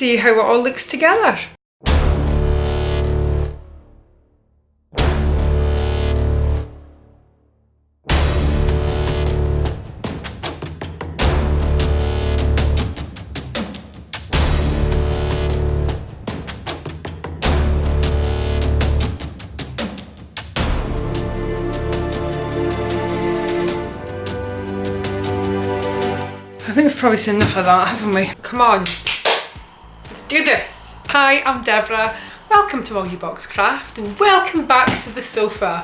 see how it all looks together. I think we've probably seen enough of that, haven't we? Come on, let's do this. Hi, I'm Deborah. Welcome to MoggyBoxCraft and welcome back to the sofa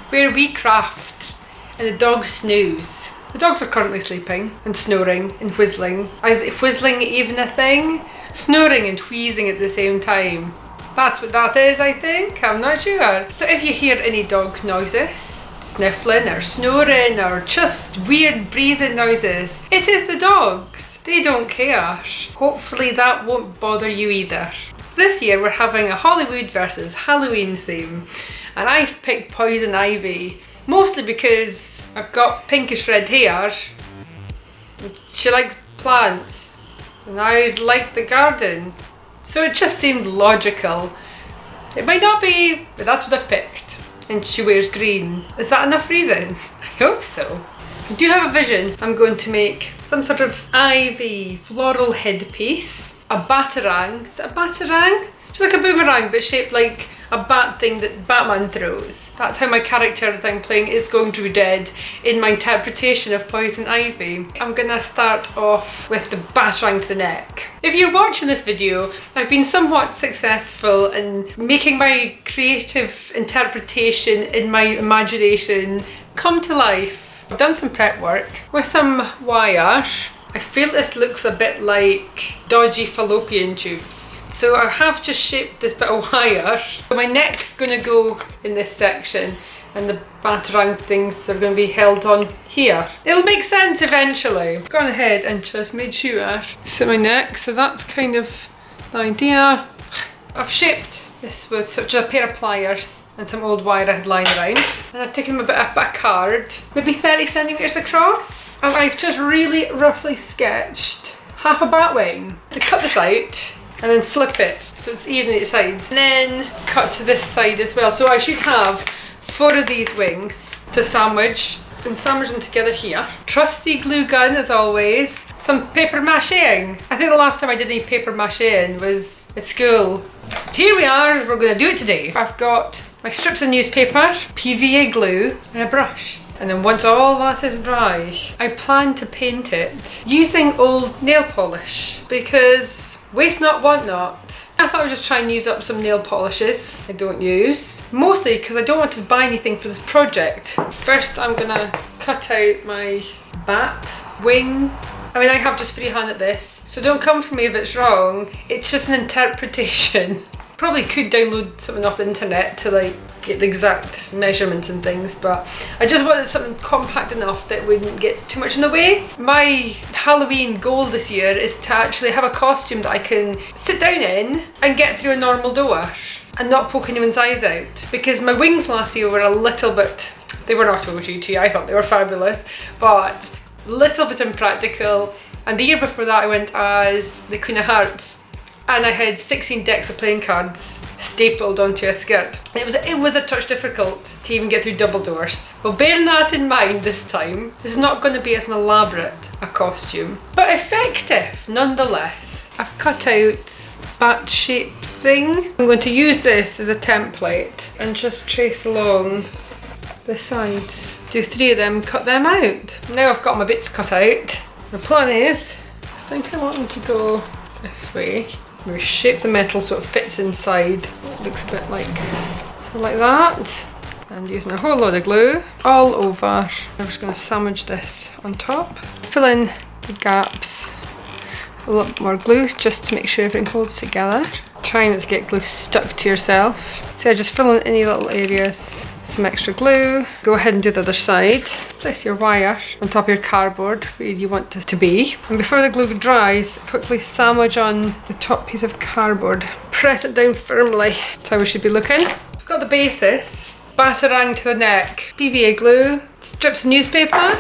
where we craft and the dogs snooze. The dogs are currently sleeping and snoring and whistling. Is whistling even a thing? Snoring and wheezing at the same time. That's what that is, I think. I'm not sure. So if you hear any dog noises, sniffling or snoring or just weird breathing noises, it is the dogs. They don't care. Hopefully that won't bother you either. So this year we're having a Hollywood versus Halloween theme, and I've picked Poison Ivy mostly because I've got pinkish red hair. She likes plants and I like the garden, so it just seemed logical. It might not be, but that's what I've picked. And she wears green. Is that enough reasons? I hope so. I do have a vision. I'm going to make some sort of ivy floral headpiece, a batarang. Is it a batarang? It's like a boomerang but shaped like a bat thing that Batman throws. That's how my character that I'm playing is going to be dead in my interpretation of Poison Ivy. I'm gonna start off with the batarang to the neck. If you're watching this video, I've been somewhat successful in making my creative interpretation in my imagination come to life. I've done some prep work with some wire. I feel this looks a bit like dodgy fallopian tubes. So I have just shaped this bit of wire. So my neck's gonna go in this section and the batarang things are gonna be held on here. It'll make sense eventually. I've gone ahead and just made sure. So my neck, so that's kind of the idea. I've shaped this with such a pair of pliers and some old wire I had lying around. And I've taken a bit of a card, maybe 30 centimetres across. And I've just really roughly sketched half a bat wing. To cut this out and then flip it so it's even at the sides. And then cut to this side as well. So I should have 4 of these wings to sandwich and sandwich them together here. Trusty glue gun as always. Some paper macheing. I think the last time I did any paper macheing was at school. But here we are, we're gonna do it today. I've got my strips of newspaper, PVA glue and a brush. And then once all that is dry, I plan to paint it using old nail polish because waste not, want not. I thought I would just try and use up some nail polishes I don't use. Mostly because I don't want to buy anything for this project. First I'm gonna cut out my bat wing. I mean, I have just freehand at this, so don't come for me if it's wrong. It's just an interpretation. Probably could download something off the internet to like get the exact measurements and things, but I just wanted something compact enough that wouldn't get too much in the way. My Halloween goal this year is to actually have a costume that I can sit down in and get through a normal door and not poke anyone's eyes out. Because my wings last year were a little bit, they were not OGT, I thought they were fabulous, but a little bit impractical. And the year before that I went as the Queen of Hearts. And I had 16 decks of playing cards stapled onto a skirt. It was a touch difficult to even get through double doors. Well, bearing that in mind this time, this is not going to be as elaborate a costume, but effective nonetheless. I've cut out bat shaped thing. I'm going to use this as a template and just trace along the sides. Do 3 of them, cut them out. Now I've got my bits cut out. The plan is, I think I want them to go this way. We shape the metal so it fits inside. It looks a bit like, so like that. And using a whole load of glue all over. I'm just going to sandwich this on top. Fill in the gaps with a little bit more glue just to make sure everything holds together. Try not to get glue stuck to yourself. So just fill in any little areas, some extra glue. Go ahead and do the other side. Place your wire on top of your cardboard where you want it to be. And before the glue dries, quickly sandwich on the top piece of cardboard. Press it down firmly. That's how we should be looking. I've got the basis. Batarang to the neck. PVA glue. Strips of newspaper.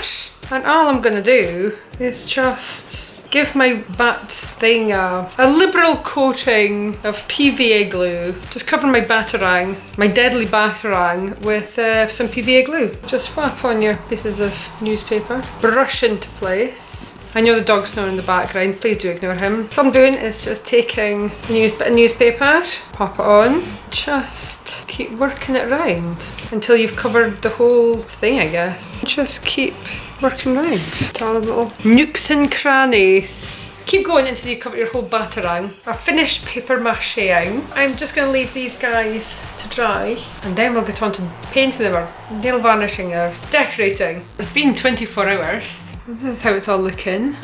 And all I'm going to do is just give my bat thing a liberal coating of PVA glue. Just cover my batarang, my deadly batarang, with some PVA glue. Just whap on your pieces of newspaper, brush into place. I know the dog's snoring in the background, please do ignore him. So I'm doing is just taking a bit of newspaper, pop it on, just keep working it round until you've covered the whole thing, I guess. Just keep working round to all the little nooks and crannies. Keep going until you cover your whole batarang. I've finished paper macheing. I'm just going to leave these guys to dry and then we'll get on to painting them or nail varnishing or decorating. It's been 24 hours. This is how it's all looking.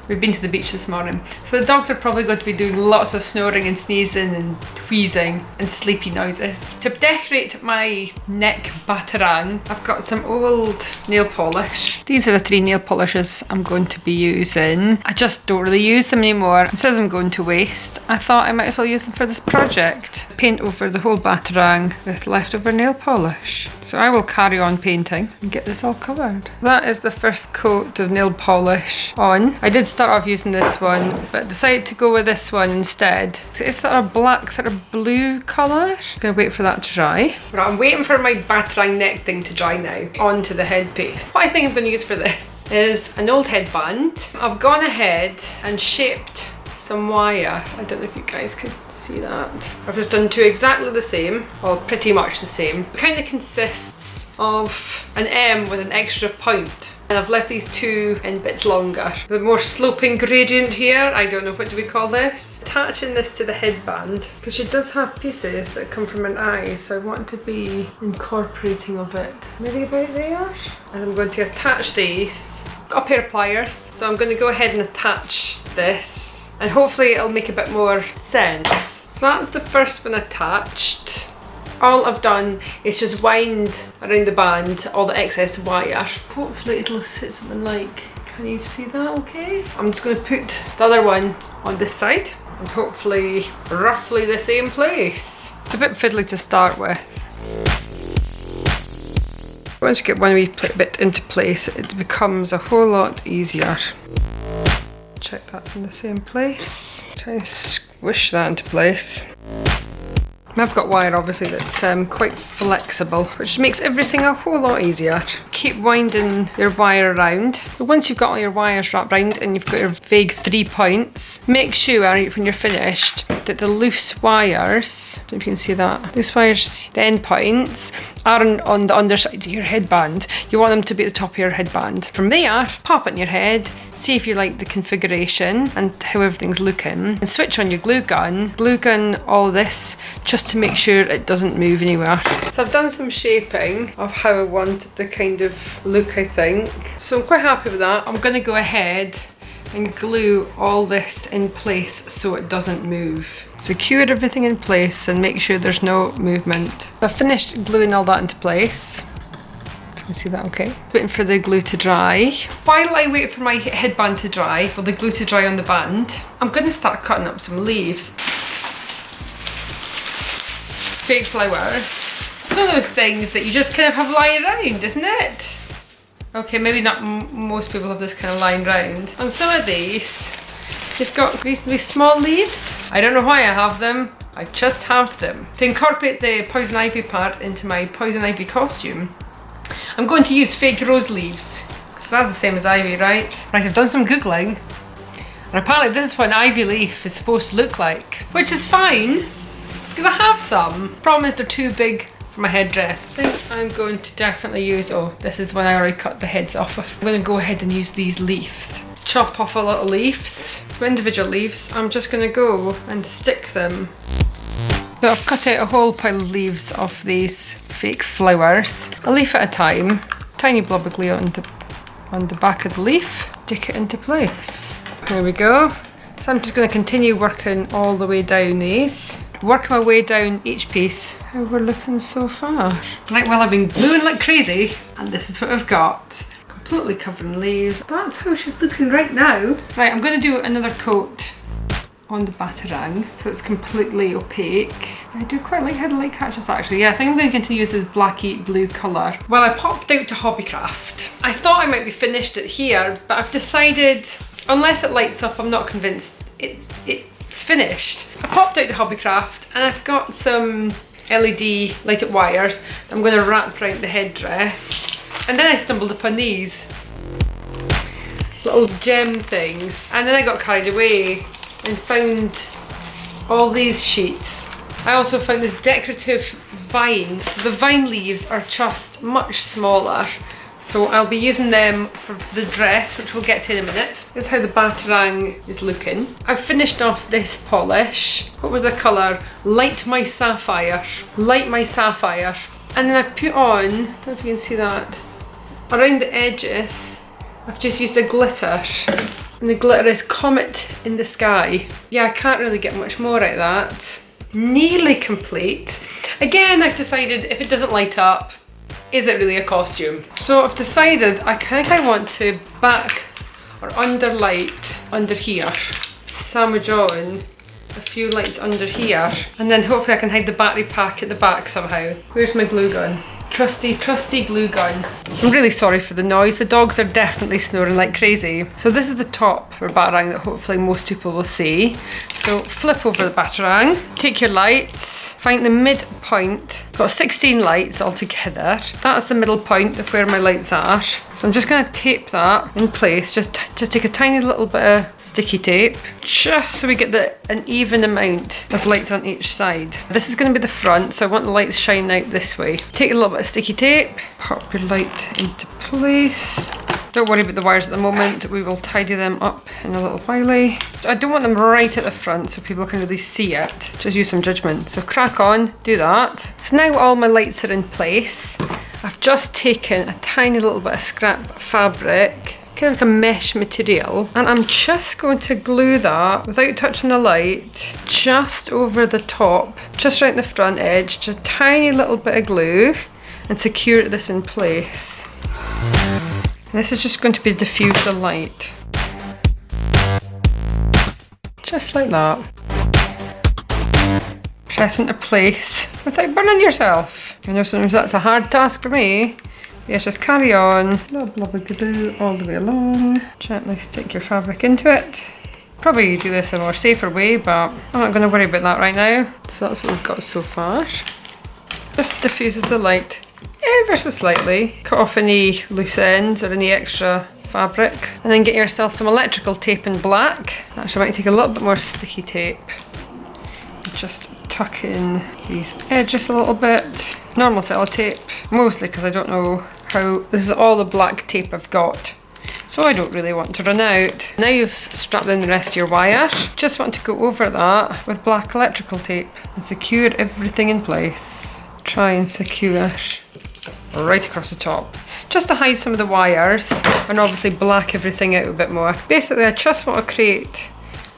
We've been to the beach this morning. So the dogs are probably going to be doing lots of snoring and sneezing and wheezing and sleepy noises. To decorate my neck batarang, I've got some old nail polish. These are the 3 nail polishes I'm going to be using. I just don't really use them anymore. Instead of them going to waste, I thought I might as well use them for this project. Paint over the whole batarang with leftover nail polish. So I will carry on painting and get this all covered. That is the first coat of nail polish on. I did start off using this one, but decided to go with this one instead. It's sort of black, sort of blue colour. Gonna wait for that to dry. Right, I'm waiting for my batarang neck thing to dry now. Onto the headpiece. What I think I'm gonna use for this is an old headband. I've gone ahead and shaped some wire. I don't know if you guys can see that. I've just done 2 exactly the same, or pretty much the same. It kind of consists of an M with an extra point. And I've left these 2 in bits longer. The more sloping gradient here, I don't know, what do we call this? Attaching this to the headband, because she does have pieces that come from an eye, so I want to be incorporating of it. Maybe about there? And I'm going to attach these. Got a pair of pliers, so I'm going to go ahead and attach this, and hopefully it'll make a bit more sense. So that's the first one attached. All I've done is just wind around the band all the excess wire. Hopefully it'll sit something like, can you see that okay? I'm just going to put the other one on this side and hopefully roughly the same place. It's a bit fiddly to start with. Once you get one wee bit into place, it becomes a whole lot easier. Check that's in the same place. Try and squish that into place. I've got wire obviously that's quite flexible, which makes everything a whole lot easier. Keep winding your wire around. But once you've got all your wires wrapped around and you've got your vague 3 points, make sure when you're finished that the loose wires, I don't know if you can see that, loose wires, the end points, are on the underside of your headband. You want them to be at the top of your headband. From there, pop it in your head, see if you like the configuration and how everything's looking, and switch on your glue gun all this just to make sure it doesn't move anywhere. So I've done some shaping of how I wanted the kind of look, I think. So I'm quite happy with that. I'm gonna go ahead and glue all this in place so it doesn't move. Secure everything in place and make sure there's no movement. I've finished gluing all that into place. Can you see that okay? Waiting for the glue to dry. While I wait for my headband to dry, or the glue to dry on the band, I'm going to start cutting up some leaves. Fake flowers. It's one of those things that you just kind of have lying around, isn't it? Okay, maybe not most people have this kind of lying around. On some of these, they've got reasonably small leaves. I don't know why I have them. I just have them. To incorporate the poison ivy part into my poison ivy costume, I'm going to use fake rose leaves, because that's the same as ivy, right? Right, I've done some googling, and apparently this is what an ivy leaf is supposed to look like, which is fine, because I have some. Problem is they're too big for my headdress. I think I'm going to definitely use, oh, this is when I already cut the heads off of. I'm going to go ahead and use these leaves. Chop off a lot of leaves, individual leaves. I'm just going to go and stick them. So I've cut out a whole pile of leaves off these fake flowers, a leaf at a time. Tiny blob of glue on the back of the leaf. Stick it into place. There we go. So I'm just going to continue working all the way down these. Work my way down each piece. How we're looking so far. Right, well, I've been gluing like crazy, and this is what I've got. Completely covered in leaves. That's how she's looking right now. Right, I'm going to do another coat on the batarang, so it's completely opaque. I do quite like how the light catches that actually. Yeah, I think I'm going to continue to use this blacky blue colour. Well, I popped out to Hobbycraft. I thought I might be finished it here, but I've decided unless it lights up, I'm not convinced it's finished. I popped out the Hobbycraft and I've got some LED light-up wires that I'm going to wrap around the headdress. And then I stumbled upon these little gem things. And then I got carried away and found all these sheets. I also found this decorative vine. So the vine leaves are just much smaller. So I'll be using them for the dress, which we'll get to in a minute. This is how the batarang is looking. I've finished off this polish. What was the colour? Light My Sapphire. Light My Sapphire. And then I've put on, I don't know if you can see that, around the edges, I've just used a glitter. And the glitter is Comet in the Sky. Yeah, I can't really get much more out of that. Nearly complete. Again, I've decided if it doesn't light up, is it really a costume? So I've decided I think I want to back or underlight under here. Sandwich on a few lights under here. And then hopefully I can hide the battery pack at the back somehow. Where's my glue gun? Trusty glue gun. I'm really sorry for the noise. The dogs are definitely snoring like crazy. So this is the top for batarang that hopefully most people will see. So flip over the batarang, take your lights, find the midpoint. Got 16 lights altogether. That's the middle point of where my lights are. So I'm just going to tape that in place. Just take a tiny little bit of sticky tape, just so we get an even amount of lights on each side. This is going to be the front, so I want the lights shining out this way. Take a little bit of sticky tape, pop your light into place. Don't worry about the wires at the moment, we will tidy them up in a little while. I don't want them right at the front so people can really see it. Just use some judgment. So crack on, do that. So now all my lights are in place. I've just taken a tiny little bit of scrap fabric, kind of like a mesh material, and I'm just going to glue that without touching the light just over the top, just right in the front edge, just a tiny little bit of glue, and secure this in place. And this is just going to be diffuse the light. Just like that. Press into place without burning yourself. I know sometimes that's a hard task for me. Yeah, just carry on, little blubber-gadoo all the way along. Gently stick your fabric into it. Probably do this in a more safer way, but I'm not going to worry about that right now. So that's what we've got so far. Just diffuses the light ever so slightly. Cut off any loose ends or any extra fabric. And then get yourself some electrical tape in black. Actually, I might take a little bit more sticky tape. Just tuck in these edges a little bit. Normal sellotape, mostly because I don't know how, this is all the black tape I've got. So I don't really want to run out. Now you've strapped in the rest of your wire, just want to go over that with black electrical tape and secure everything in place. Try and secure right across the top. Just to hide some of the wires and obviously black everything out a bit more. Basically I just want to create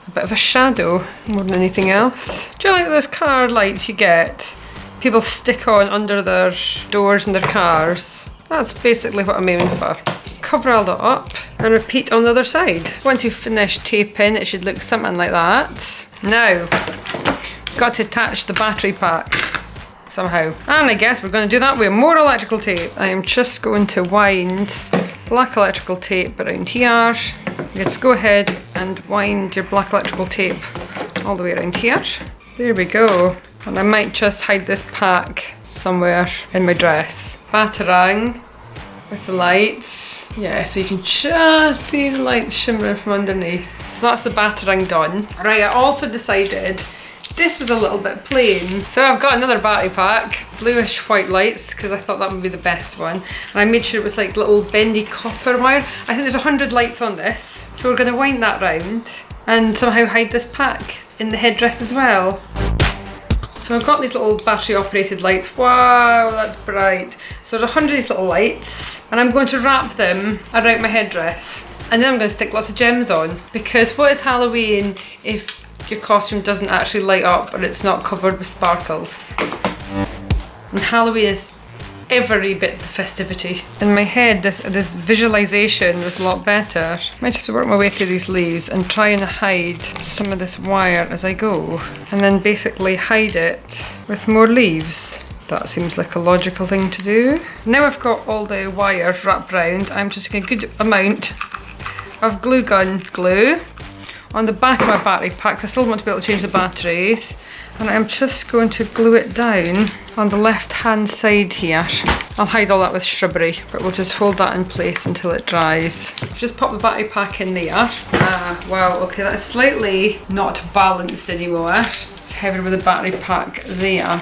a bit of a shadow more than anything else. Do you like those car lights you get? People stick on under their doors in their cars. That's basically what I'm aiming for. Cover all that up and repeat on the other side. Once you've finished taping, it should look something like that. Now, got to attach the battery pack somehow. And I guess we're going to do that with more electrical tape. I am just going to wind black electrical tape around here. Just go ahead and wind your black electrical tape all the way around here. There we go. And I might just hide this pack somewhere in my dress. Batarang with the lights. Yeah, so you can just see the lights shimmering from underneath. So that's the batarang done. Right, I also decided this was a little bit plain. So I've got another battery pack, bluish white lights, because I thought that would be the best one. And I made sure it was like little bendy copper wire. I think there's 100 lights on this. So we're going to wind that round and somehow hide this pack in the headdress as well. So I've got these little battery operated lights. Wow, that's bright. So there's 100 of these little lights and I'm going to wrap them around my headdress. And then I'm going to stick lots of gems on, because what is Halloween if your costume doesn't actually light up or it's not covered with sparkles? And Halloween is every bit the festivity. In my head, this visualization was a lot better. Might have to work my way through these leaves and try and hide some of this wire as I go, and then basically hide it with more leaves. That seems like a logical thing to do. Now I've got all the wires wrapped round, I'm just taking a good amount of glue gun glue on the back of my battery pack. I still want to be able to change the batteries. And I'm just going to glue it down on the left hand side here. I'll hide all that with shrubbery, but we'll just hold that in place until it dries. Just pop the battery pack in there. Wow, okay, that's slightly not balanced anymore. It's heavier with the battery pack there.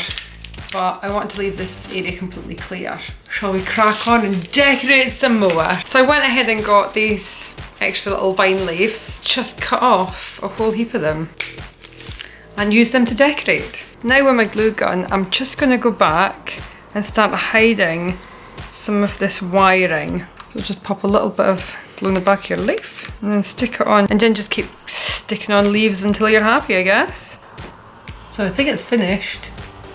But I want to leave this area completely clear. Shall we crack on and decorate some more? So I went ahead and got these extra little vine leaves, just cut off a whole heap of them and use them to decorate. Now with my glue gun, I'm just gonna go back and start hiding some of this wiring. So just pop a little bit of glue in the back of your leaf and then stick it on, and then just keep sticking on leaves until you're happy, I guess. So I think it's finished.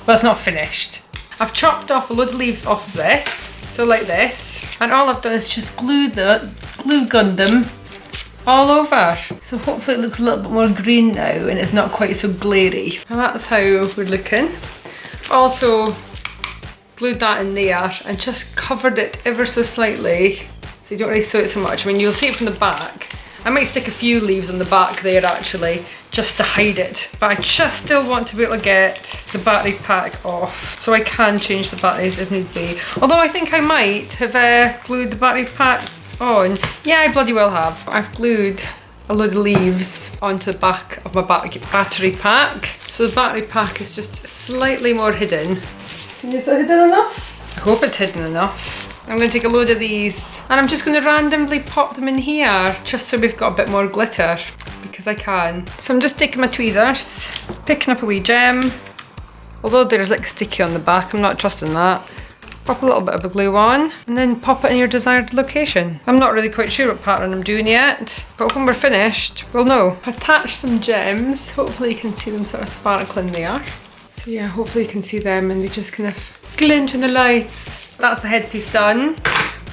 Well, it's not finished. I've chopped off a load of leaves off of this, so like this, and all I've done is just glue gunned them all over. So hopefully it looks a little bit more green now and it's not quite so glary. And that's how we're looking. Also glued that in there and just covered it ever so slightly so you don't really see it so much. I mean, you'll see it from the back. I might stick a few leaves on the back there actually, just to hide it. But I just still want to be able to get the battery pack off so I can change the batteries if need be. Although I think I might have glued the battery pack on. Yeah, I bloody well have. I've glued a load of leaves onto the back of my battery pack. So the battery pack is just slightly more hidden. Is it hidden enough? I hope it's hidden enough. I'm going to take a load of these and I'm just going to randomly pop them in here just so we've got a bit more glitter, because I can. So I'm just taking my tweezers, picking up a wee gem. Although there's like sticky on the back, I'm not trusting that. Pop a little bit of the glue on and then pop it in your desired location. I'm not really quite sure what pattern I'm doing yet, but when we're finished, we'll know. Attach some gems. Hopefully you can see them sort of sparkling there. So yeah, hopefully you can see them and they just kind of glint in the lights. That's the headpiece done.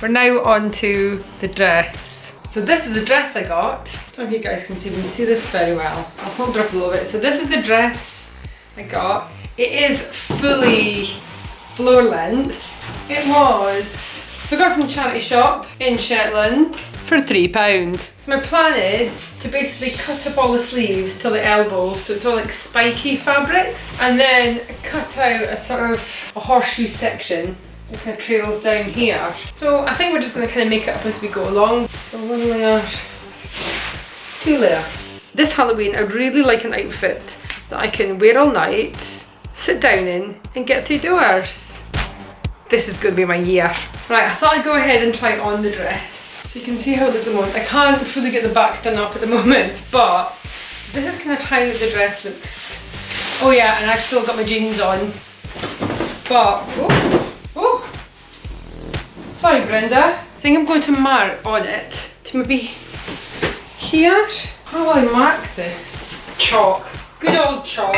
We're now on to the dress. So this is the dress I got. I don't know if you guys can see this very well. I'll hold it up a little bit. So this is the dress I got. It is fully floor length. It was, so I got it from a charity shop in Shetland for £3. So my plan is to basically cut up all the sleeves till the elbow, so it's all like spiky fabrics, and then cut out a sort of a horseshoe section that kind of trails down here. So I think we're just going to kind of make it up as we go along. So 1 layer, 2 layer. This Halloween I'd really like an outfit that I can wear all night, sit down in and get through doors. This is going to be my year. Right, I thought I'd go ahead and try on the dress so you can see how it looks at the moment. I can't fully get the back done up at the moment, but so this is kind of how the dress looks. Oh yeah, and I've still got my jeans on. But, sorry Brenda. I think I'm going to mark on it to maybe here. How will I mark this? Chalk. Good old chalk.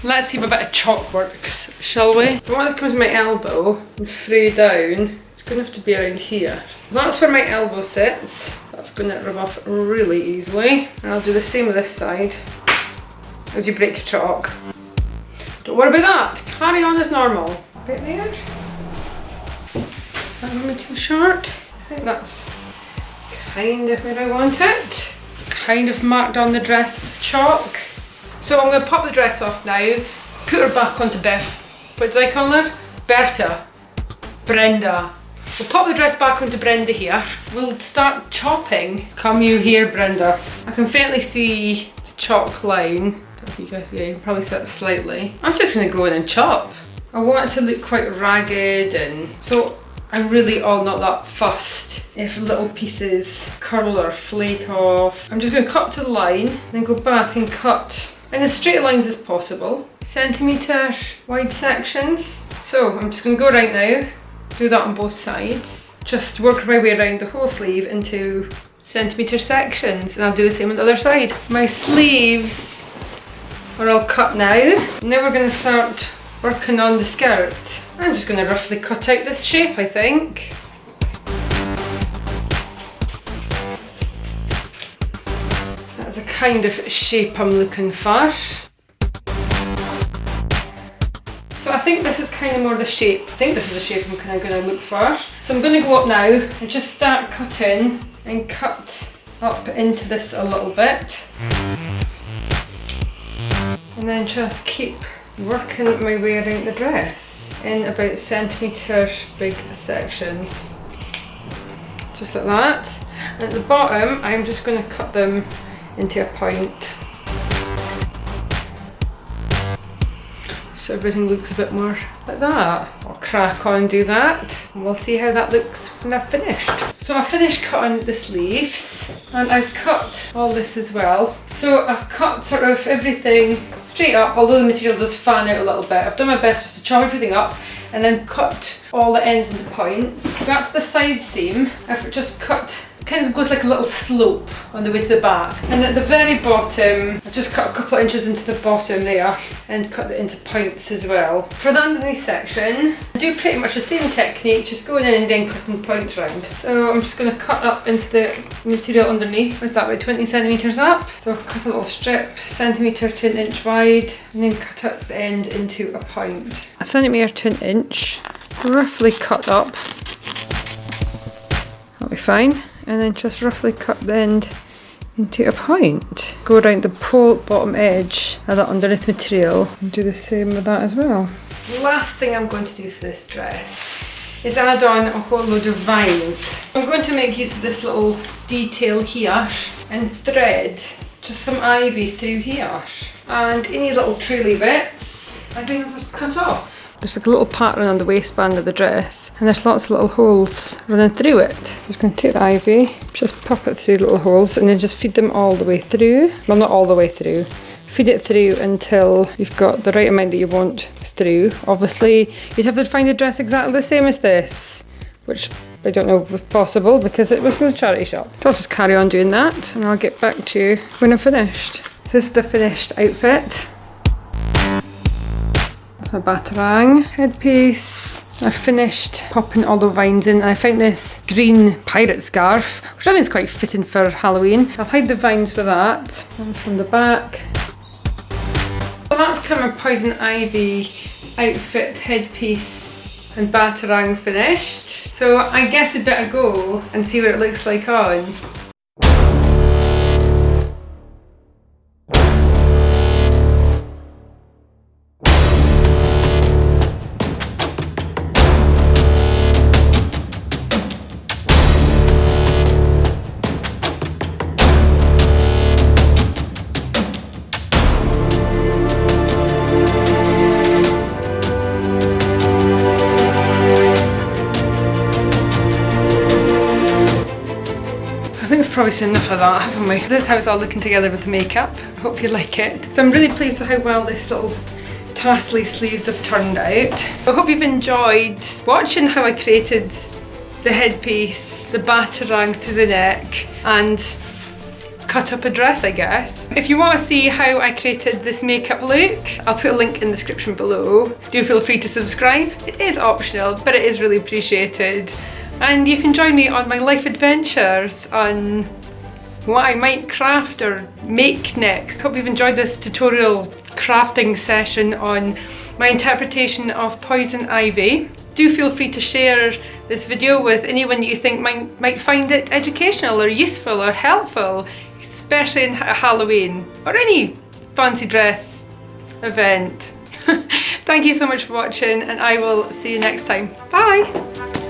Let's see if a bit of chalk works, shall we? I want to come to my elbow and fray down. It's going to have to be around here. That's where my elbow sits. That's going to rub off really easily. And I'll do the same with this side as you break your chalk. Don't worry about that. Carry on as normal. Right there. Is that going to be too short? I think that's kind of where I want it. Kind of marked on the dress with chalk. So I'm going to pop the dress off now, put her back onto Beth. What did I call her? Berta. Brenda. We'll pop the dress back onto Brenda here. We'll start chopping. Come you here, Brenda. I can faintly see the chalk line. Don't know if you guys, yeah, you can probably see that slightly. I'm just going to go in and chop. I want it to look quite ragged, and so I'm really all not that fussed if little pieces curl or flake off. I'm just going to cut to the line, then go back and cut in as straight lines as possible. Centimetre wide sections. So I'm just going to go right now, do that on both sides. Just work my way around the whole sleeve into centimetre sections, and I'll do the same on the other side. My sleeves are all cut now. Now we're going to start working on the skirt. I'm just going to roughly cut out this shape, I think. That's the kind of shape I'm looking for. So I think this is kind of more the shape. I think this is the shape I'm kind of going to look for. So I'm going to go up now and just start cutting and cut up into this a little bit. And then just keep working my way around the dress in about centimetre big sections. Just like that. And at the bottom, I'm just going to cut them into a point. So everything looks a bit more like that. I'll crack on and do that, and we'll see how that looks when I've finished. So I finished cutting the sleeves, and I've cut all this as well. So I've cut sort of everything straight up, although the material does fan out a little bit. I've done my best just to chop everything up and then cut all the ends into points. Got to the side seam, I've just cut, kind of goes like a little slope on the way to the back. And at the very bottom, I've just cut a couple of inches into the bottom there and cut it into points as well. For the underneath section, I do pretty much the same technique, just going in and then cutting points round. So I'm just going to cut up into the material underneath. What's that, about 20 centimetres up? So I'll cut a little strip, centimetre to an inch wide, and then cut at the end into a point. A centimetre to an inch, roughly cut up. That'll be fine. And then just roughly cut the end into a point. Go around the bottom edge of that underneath material and do the same with that as well. The last thing I'm going to do to this dress is add on a whole load of vines. I'm going to make use of this little detail here and thread just some ivy through here. And any little traily bits, I think I'll just cut off. There's like a little pattern on the waistband of the dress, and there's lots of little holes running through it. I'm just going to take the ivy, just pop it through the little holes, and then just feed them all the way through. Well, not all the way through. Feed it through until you've got the right amount that you want through. Obviously, you'd have to find a dress exactly the same as this, which I don't know if possible because it was from the charity shop. So I'll just carry on doing that, and I'll get back to you when I'm finished. So this is the finished outfit. My batarang headpiece. I've finished popping all the vines in, and I found this green pirate scarf, which I think is quite fitting for Halloween. I'll hide the vines with that. And from the back. So that's kind of my poison ivy outfit, headpiece and batarang finished. So I guess we'd better go and see what it looks like on. I think we've probably seen enough of that, haven't we? This is how it's all looking together with the makeup. I hope you like it. So I'm really pleased with how well this little tassely sleeves have turned out. I hope you've enjoyed watching how I created the headpiece, the batarang through the neck, and cut up a dress, I guess. If you want to see how I created this makeup look, I'll put a link in the description below. Do feel free to subscribe. It is optional, but it is really appreciated. And you can join me on my life adventures on what I might craft or make next. Hope you've enjoyed this tutorial crafting session on my interpretation of poison ivy. Do feel free to share this video with anyone you think might find it educational or useful or helpful, especially in Halloween or any fancy dress event. Thank you so much for watching, and I will see you next time. Bye!